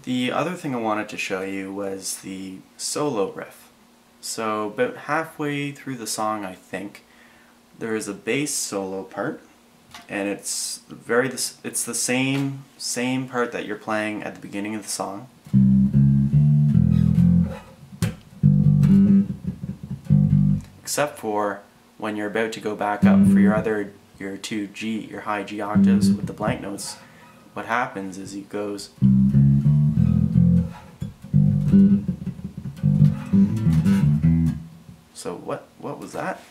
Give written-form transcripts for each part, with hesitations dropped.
The other thing I wanted to show you was the solo riff. So about halfway through the song, I think, there is a bass solo part, and it's the same part that you're playing at the beginning of the song. Except for when you're about to go back up for your high G octaves with the blank notes, what happens is it goes. So what was that?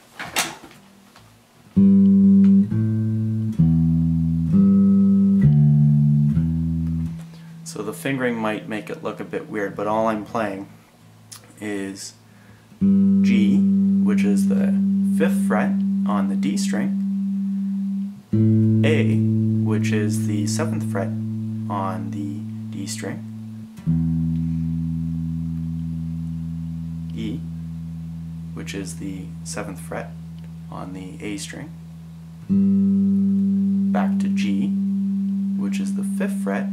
So the fingering might make it look a bit weird, but all I'm playing is G, which is the 5th fret on the D string, A, which is the 7th fret on the D string, E, which is the 7th fret on the A string, back to G, which is the 5th fret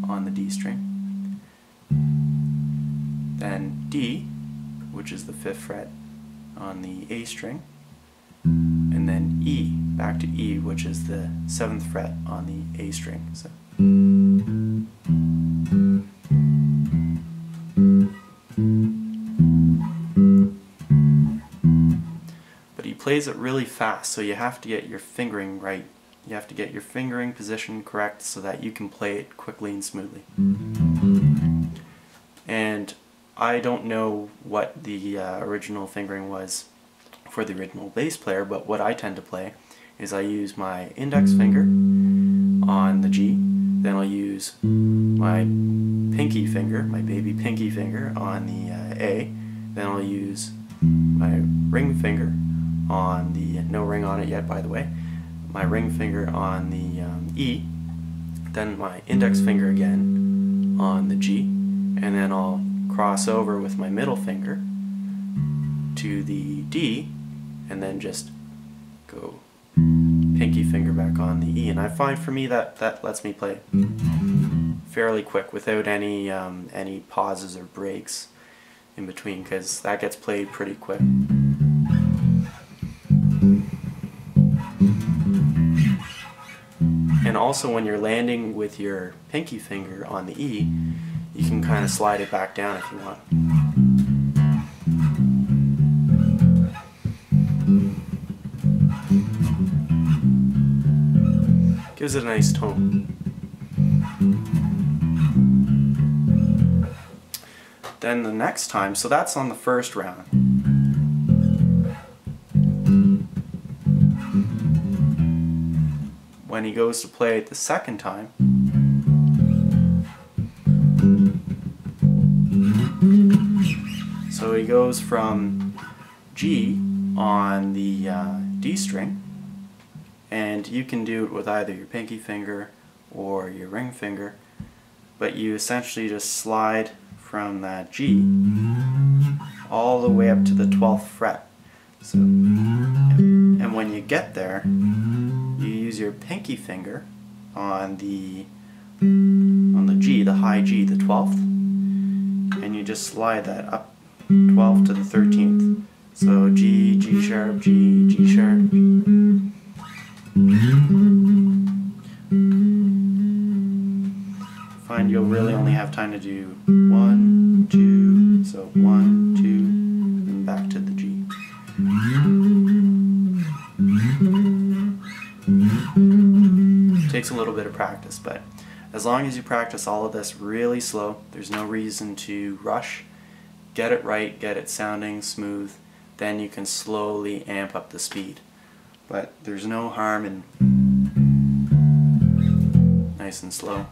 on the D string, then D, which is the 5th fret on the A string, and then E, back to E, which is the 7th fret on the A string. So. But he plays it really fast, so you have to get your fingering right. You have to get your fingering position correct so that you can play it quickly and smoothly. And I don't know what the original fingering was for the original bass player, but what I tend to play is I use my index finger on the G, then I'll use my pinky finger, my baby pinky finger on the A, then I'll use my ring finger on the, no ring on it yet by the way, my ring finger on the E, then my index finger again on the G, and then I'll cross over with my middle finger to the D, and then just go pinky finger back on the E. And I find for me that lets me play fairly quick without any pauses or breaks in between, because that gets played pretty quick. And also when you're landing with your pinky finger on the E, you can kind of slide it back down if you want. Gives it a nice tone. Then the next time, so that's on the first round. When he goes to play it the second time, so he goes from G on the D string, and you can do it with either your pinky finger or your ring finger, but you essentially just slide from that G all the way up to the 12th fret. So, and when you get there, you use your pinky finger on the G, the high G, the 12th, and you just slide that up 12th to the 13th. So G, G sharp, G, G sharp. Find you'll really only have time to do 1, 2, so 1, 2, and back to the G. It takes a little bit of practice, but as long as you practice all of this really slow, there's no reason to rush. Get it right, get it sounding smooth, then you can slowly amp up the speed. But there's no harm in nice and slow.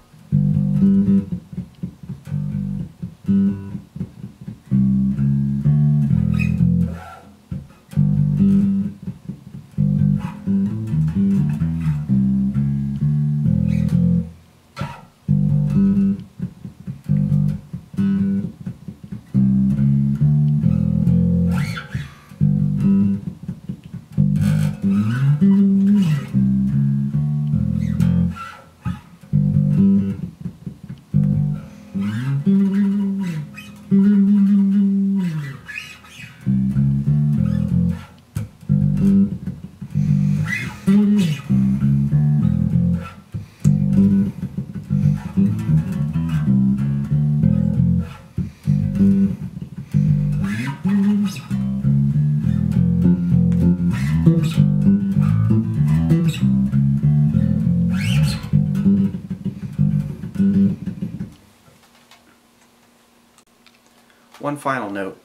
One final note,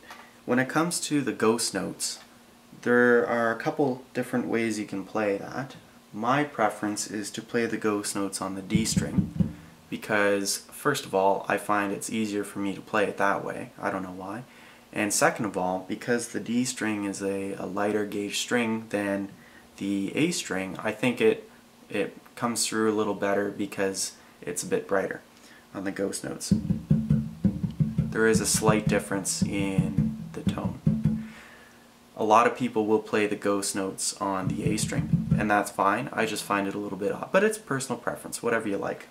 when it comes to the ghost notes, there are a couple different ways you can play that. My preference is to play the ghost notes on the D string because, first of all, I find it's easier for me to play it that way. I don't know why. And second of all, because the D string is a lighter gauge string than the A string, I think it comes through a little better because it's a bit brighter on the ghost notes. There is a slight difference in the tone. A lot of people will play the ghost notes on the A string, and that's fine. I just find it a little bit odd, but it's personal preference, whatever you like.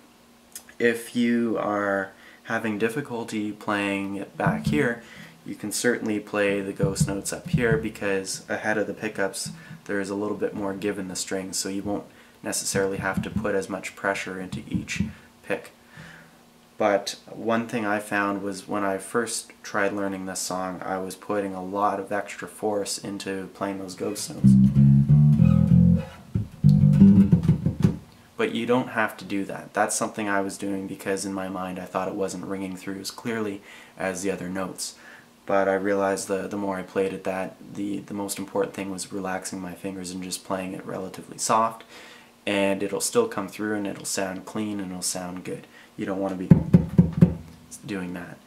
If you are having difficulty playing it back here, you can certainly play the ghost notes up here because ahead of the pickups there is a little bit more give in the strings, so you won't necessarily have to put as much pressure into each pick. But one thing I found was when I first tried learning this song, I was putting a lot of extra force into playing those ghost notes. But you don't have to do that. That's something I was doing because in my mind I thought it wasn't ringing through as clearly as the other notes. But I realized the more I played it that the most important thing was relaxing my fingers and just playing it relatively soft, and it'll still come through and it'll sound clean and it'll sound good. You don't want to be doing that.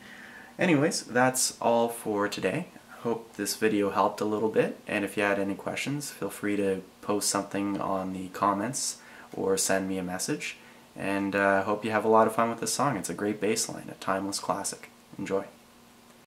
Anyways, that's all for today. Hope this video helped a little bit, and if you had any questions, feel free to post something on the comments or send me a message. And I hope you have a lot of fun with this song. It's a great bass line, a timeless classic. Enjoy.